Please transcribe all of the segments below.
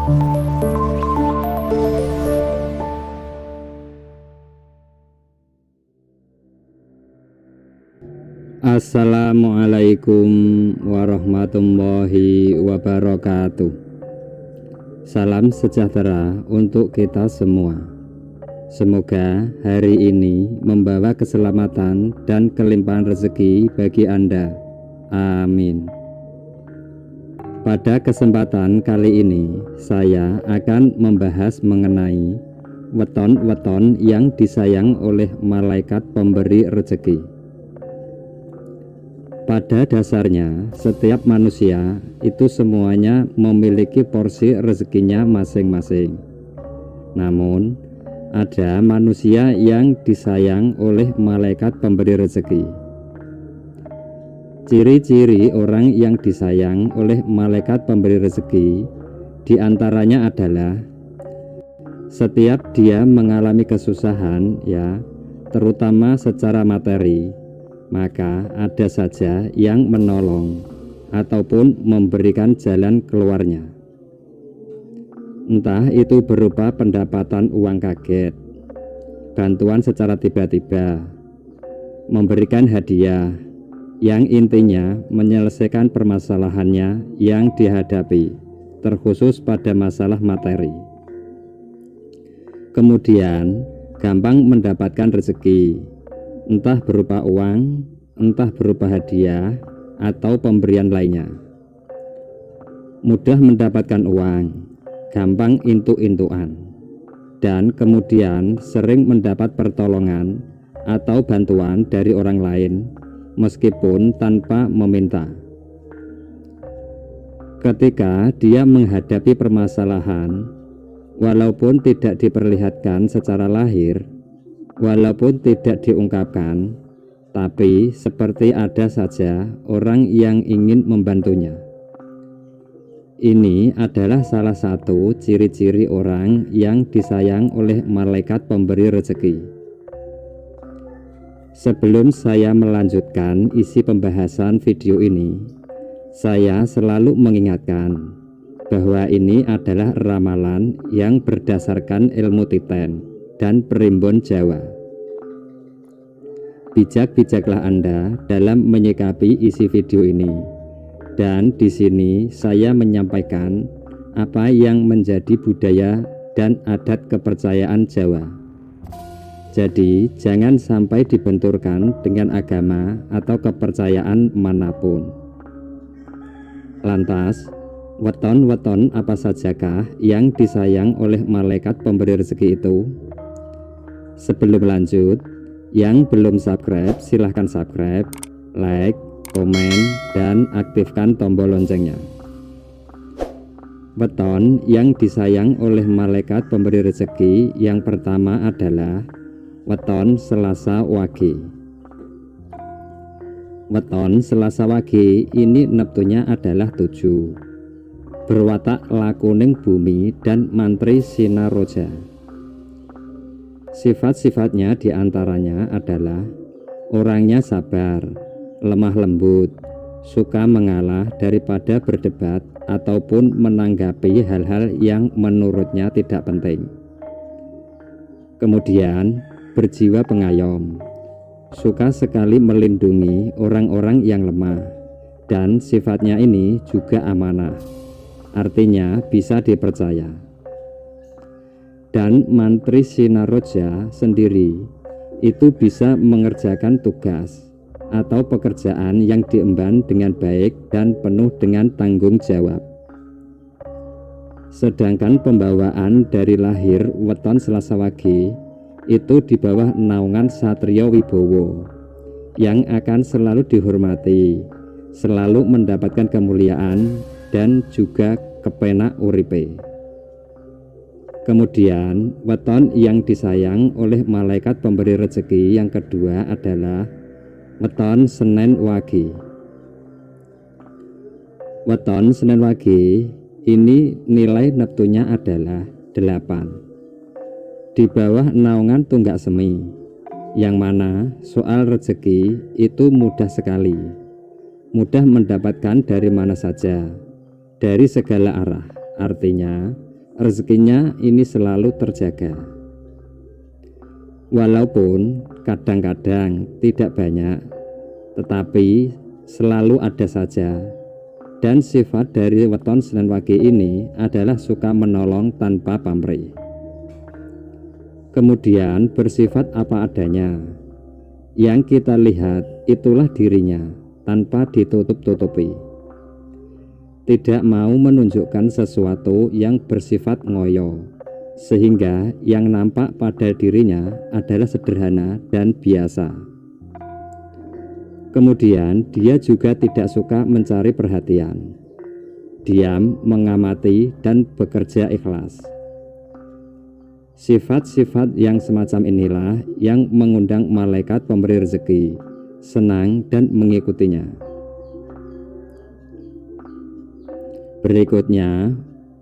Assalamualaikum warahmatullahi wabarakatuh. Salam sejahtera untuk kita semua. Semoga hari ini membawa keselamatan dan kelimpahan rezeki bagi Anda. Amin. Pada kesempatan kali ini, saya akan membahas mengenai weton-weton yang disayang oleh malaikat pemberi rezeki. Pada dasarnya, setiap manusia itu semuanya memiliki porsi rezekinya masing-masing. Namun, ada manusia yang disayang oleh malaikat pemberi rezeki. Ciri-ciri orang yang disayang oleh malaikat pemberi rezeki diantaranya adalah setiap dia mengalami kesusahan, terutama secara materi, maka ada saja yang menolong ataupun memberikan jalan keluarnya. Entah itu berupa pendapatan uang kaget, bantuan secara tiba-tiba, memberikan hadiah, yang intinya menyelesaikan permasalahannya yang dihadapi, terkhusus pada masalah materi. Kemudian, gampang mendapatkan rezeki, entah berupa uang, entah berupa hadiah, atau pemberian lainnya. Mudah mendapatkan uang, gampang intu-intuan, dan kemudian sering mendapat pertolongan atau bantuan dari orang lain meskipun tanpa meminta. Ketika dia menghadapi permasalahan, walaupun tidak diperlihatkan secara lahir, walaupun tidak diungkapkan, tapi seperti ada saja orang yang ingin membantunya. Ini adalah salah satu ciri-ciri orang yang disayang oleh malaikat pemberi rezeki. Sebelum saya melanjutkan isi pembahasan video ini, saya selalu mengingatkan bahwa ini adalah ramalan yang berdasarkan ilmu titen dan primbon Jawa. Bijak-bijaklah Anda dalam menyikapi isi video ini. Dan di sini saya menyampaikan apa yang menjadi budaya dan adat kepercayaan Jawa. Jadi, jangan sampai dibenturkan dengan agama atau kepercayaan manapun. Lantas, weton-weton apa sajakah yang disayang oleh malaikat pemberi rezeki itu? Sebelum lanjut, yang belum subscribe silahkan subscribe, like, komen, dan aktifkan tombol loncengnya. Weton yang disayang oleh malaikat pemberi rezeki yang pertama adalah weton Selasa Wage. Weton Selasa Wage ini neptunya adalah 7, berwatak lakuning bumi dan mantri sinaroja. Sifat-sifatnya diantaranya adalah orangnya sabar, lemah lembut, suka mengalah daripada berdebat ataupun menanggapi hal-hal yang menurutnya tidak penting. Kemudian, berjiwa pengayom, suka sekali melindungi orang-orang yang lemah, dan sifatnya ini juga amanah, artinya bisa dipercaya. Dan mantri sinaroja sendiri itu bisa mengerjakan tugas atau pekerjaan yang diemban dengan baik dan penuh dengan tanggung jawab. Sedangkan pembawaan dari lahir weton Selasa Wage itu di bawah naungan Satrio Wibowo yang akan selalu dihormati, selalu mendapatkan kemuliaan dan juga kepenak uripe. Kemudian weton yang disayang oleh malaikat pemberi rezeki yang kedua adalah weton Senen Wage. Weton Senen Wage ini nilai neptunya adalah 8, di bawah naungan Tunggak Semi, yang mana soal rezeki itu mudah sekali, mudah mendapatkan dari mana saja, dari segala arah. Artinya rezekinya ini selalu terjaga. Walaupun kadang-kadang tidak banyak, tetapi selalu ada saja. Dan sifat dari weton Senin Wage ini adalah suka menolong tanpa pamrih. Kemudian bersifat apa adanya. Yang kita lihat itulah dirinya tanpa ditutup-tutupi. Tidak mau menunjukkan sesuatu yang bersifat ngoyo, sehingga yang nampak pada dirinya adalah sederhana dan biasa. Kemudian dia juga tidak suka mencari perhatian. Diam, mengamati, dan bekerja ikhlas. Sifat-sifat yang semacam inilah yang mengundang malaikat pemberi rezeki senang dan mengikutinya. Berikutnya,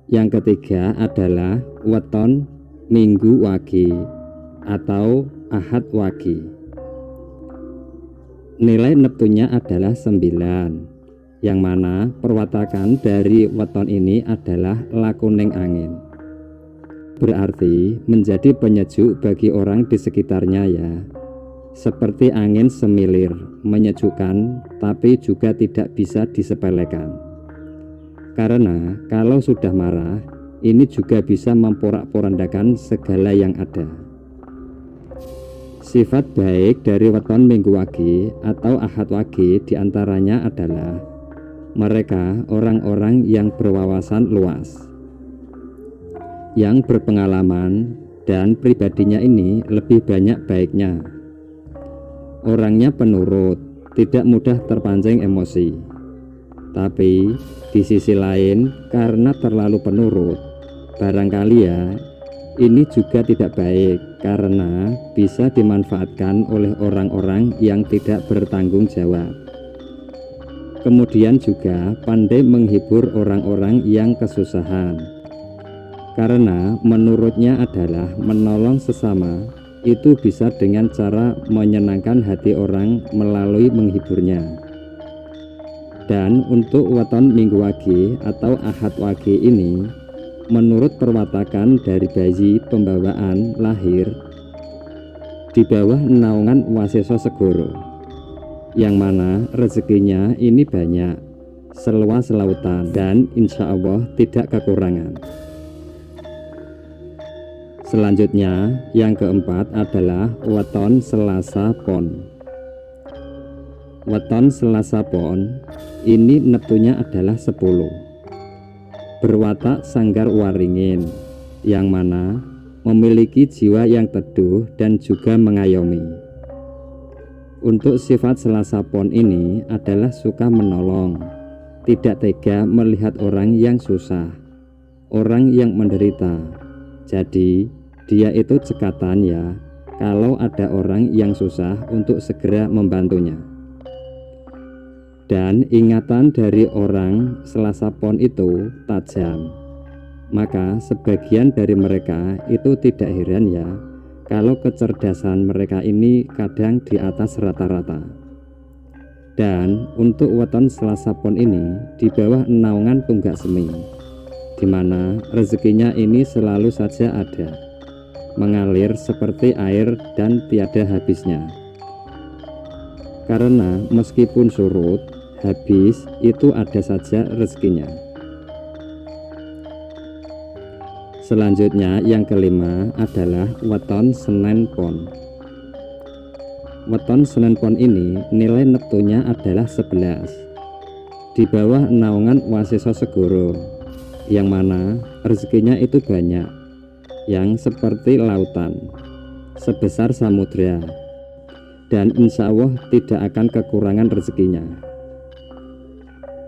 yang ketiga adalah weton Minggu Wage atau Ahad Wage. Nilai neptunya adalah 9, yang mana perwatakan dari weton ini adalah lakuning angin. Berarti menjadi penyejuk bagi orang di sekitarnya ya. Seperti angin semilir, menyejukkan tapi juga tidak bisa disepelekan. Karena kalau sudah marah, ini juga bisa memporak-porandakan segala yang ada. Sifat baik dari weton Minggu Wage atau Ahad Wage diantaranya adalah mereka orang-orang yang berwawasan luas, yang berpengalaman, dan pribadinya ini lebih banyak baiknya. Orangnya penurut, tidak mudah terpancing emosi. Tapi di sisi lain, karena terlalu penurut, barangkali ya ini juga tidak baik karena bisa dimanfaatkan oleh orang-orang yang tidak bertanggung jawab. Kemudian juga pandai menghibur orang-orang yang kesusahan. Karena menurutnya adalah menolong sesama, itu bisa dengan cara menyenangkan hati orang melalui menghiburnya. Dan untuk weton Minggu Wage atau Ahad Wage ini, menurut perwatakan dari bayi pembawaan lahir di bawah naungan Wasesa Segoro, yang mana rezekinya ini banyak, seluas lautan, dan insya Allah tidak kekurangan. Selanjutnya, yang keempat adalah weton Selasa Pon. Weton Selasa Pon ini neptunya adalah 10, berwatak Sanggar Waringin, yang mana memiliki jiwa yang teduh dan juga mengayomi. Untuk sifat Selasa Pon ini adalah suka menolong, tidak tega melihat orang yang susah, orang yang menderita. Jadi dia itu cekatan ya kalau ada orang yang susah untuk segera membantunya. Dan ingatan dari orang Selasa Pon itu tajam. Maka sebagian dari mereka itu tidak heran ya kalau kecerdasan mereka ini kadang di atas rata-rata. Dan untuk weton Selasa Pon ini di bawah naungan Tunggak Semi, di mana rezekinya ini selalu saja ada, mengalir seperti air dan tiada habisnya. Karena meskipun surut, habis, itu ada saja rezekinya. Selanjutnya yang kelima adalah weton Senen Pon. Weton Senen Pon ini nilai neptunya adalah 11, di bawah naungan Wasesa Segoro, yang mana rezekinya itu banyak, yang seperti lautan, sebesar samudra, dan insya Allah tidak akan kekurangan rezekinya.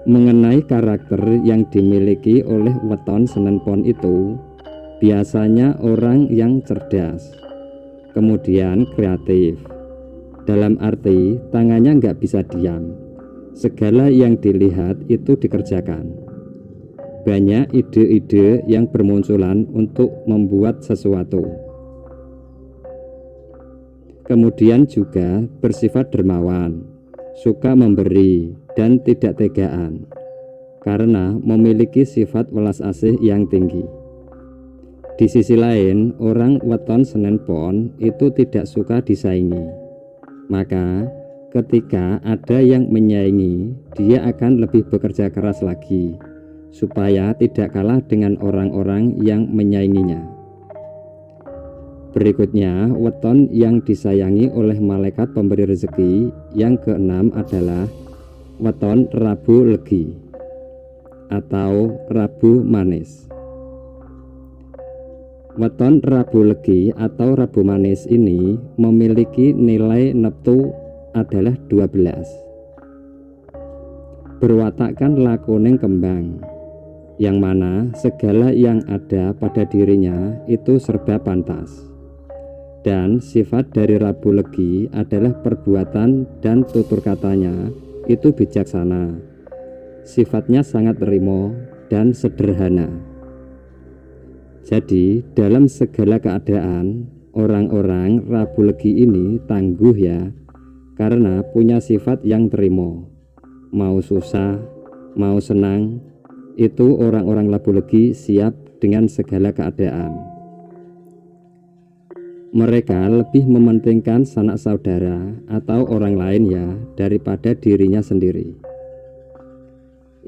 Mengenai karakter yang dimiliki oleh weton Senen Pon itu, biasanya orang yang cerdas, kemudian kreatif, dalam arti tangannya nggak bisa diam, segala yang dilihat itu dikerjakan. Banyak ide-ide yang bermunculan untuk membuat sesuatu. Kemudian juga bersifat dermawan, suka memberi dan tidak tegaan, karena memiliki sifat welas asih yang tinggi. Di sisi lain, orang weton Senen Pon itu tidak suka disaingi. Maka ketika ada yang menyaingi, dia akan lebih bekerja keras lagi supaya tidak kalah dengan orang-orang yang menyainginya. Berikutnya, weton yang disayangi oleh malaikat pemberi rezeki yang keenam adalah weton Rabu Legi atau Rabu Manis. Weton Rabu Legi atau Rabu Manis ini memiliki nilai neptu adalah 12. Berwatakkan lakuning kembang, yang mana segala yang ada pada dirinya itu serba pantas. Dan sifat dari Rabu Legi adalah perbuatan dan tutur katanya itu bijaksana. Sifatnya sangat rimo dan sederhana. Jadi dalam segala keadaan orang-orang Rabu Legi ini tangguh ya, karena punya sifat yang terimo. Mau susah, mau senang, itu orang-orang Rabu Legi siap dengan segala keadaan. Mereka lebih mementingkan sanak saudara atau orang lain ya daripada dirinya sendiri.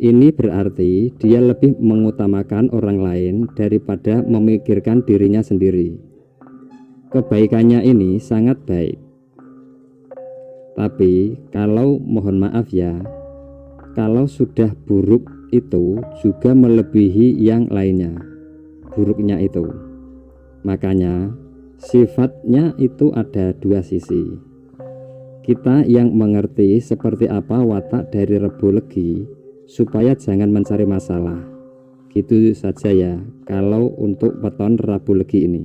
Ini berarti dia lebih mengutamakan orang lain daripada memikirkan dirinya sendiri. Kebaikannya ini sangat baik. Tapi kalau mohon maaf ya, kalau sudah buruk itu juga melebihi yang lainnya, buruknya itu. Makanya sifatnya itu ada dua sisi. Kita yang mengerti seperti apa watak dari Rabu Legi supaya jangan mencari masalah. Gitu saja ya kalau untuk weton Rabu Legi ini.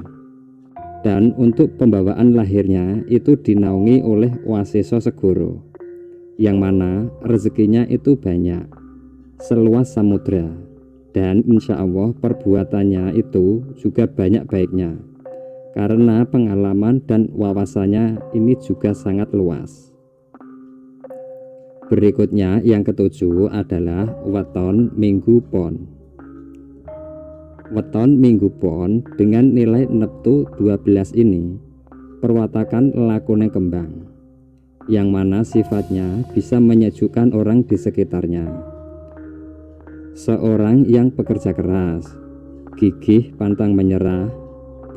Dan untuk pembawaan lahirnya itu dinaungi oleh Waseso Segoro, yang mana rezekinya itu banyak, seluas samudra, dan insya Allah perbuatannya itu juga banyak baiknya, karena pengalaman dan wawasannya ini juga sangat luas. Berikutnya yang ketujuh adalah weton Minggu Pon. Weton Minggu Pon dengan nilai neptu 12 ini perwatakan lakuning kembang, yang mana sifatnya bisa menyejukkan orang di sekitarnya. Seorang yang bekerja keras, gigih pantang menyerah,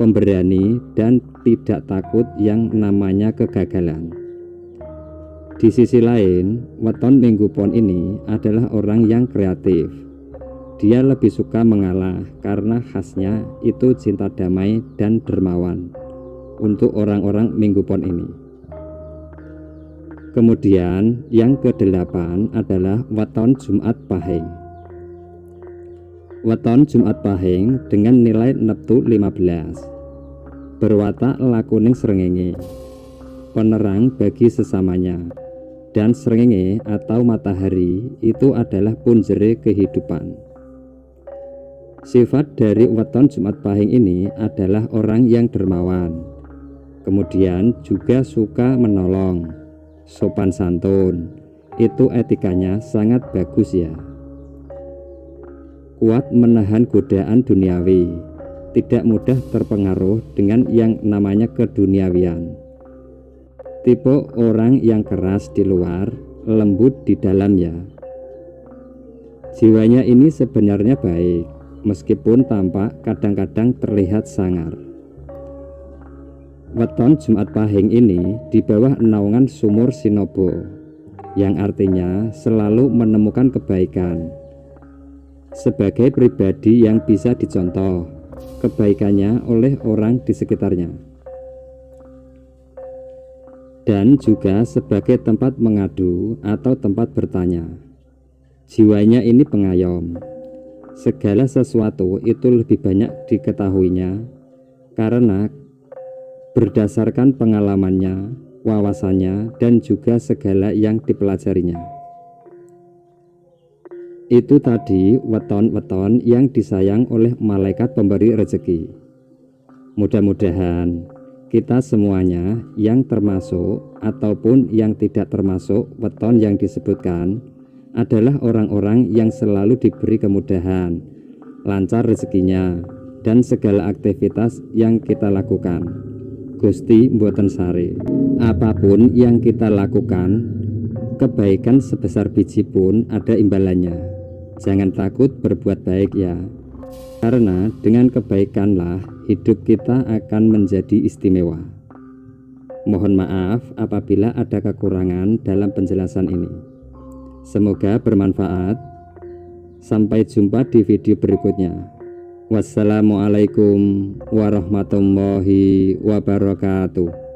pemberani, dan tidak takut yang namanya kegagalan. Di sisi lain, weton Minggu Pon ini adalah orang yang kreatif. Dia lebih suka mengalah karena khasnya itu cinta damai dan dermawan untuk orang-orang Minggu Pon ini. Kemudian yang ke-8 adalah weton Jumat Pahing. Weton Jumat Pahing dengan nilai neptu 15. Berwatak lakuning srengenge, penerang bagi sesamanya. Dan srengenge atau matahari itu adalah punjere kehidupan. Sifat dari weton Jumat Pahing ini adalah orang yang dermawan, kemudian juga suka menolong, sopan santun, itu etikanya sangat bagus ya. Kuat menahan godaan duniawi, tidak mudah terpengaruh dengan yang namanya keduniawian. Tipe orang yang keras di luar, lembut di dalam ya. Jiwanya ini sebenarnya baik, meskipun tampak kadang-kadang terlihat sangar. Weton Jumat Pahing ini di bawah naungan sumur Sinobo, yang artinya selalu menemukan kebaikan. Sebagai pribadi yang bisa dicontoh kebaikannya oleh orang di sekitarnya. Dan juga sebagai tempat mengadu atau tempat bertanya. Jiwanya ini pengayom. Segala sesuatu itu lebih banyak diketahuinya karena berdasarkan pengalamannya, wawasannya, dan juga segala yang dipelajarinya. Itu tadi weton-weton yang disayang oleh malaikat pemberi rezeki. Mudah-mudahan kita semuanya yang termasuk ataupun yang tidak termasuk weton yang disebutkan adalah orang-orang yang selalu diberi kemudahan, lancar rezekinya, dan segala aktivitas yang kita lakukan. Gusti mboten sare. Apapun yang kita lakukan, kebaikan sebesar biji pun ada imbalannya. Jangan takut berbuat baik ya. Karena dengan kebaikanlah hidup kita akan menjadi istimewa. Mohon maaf apabila ada kekurangan dalam penjelasan ini. Semoga bermanfaat. Sampai jumpa di video berikutnya. Wassalamualaikum warahmatullahi wabarakatuh.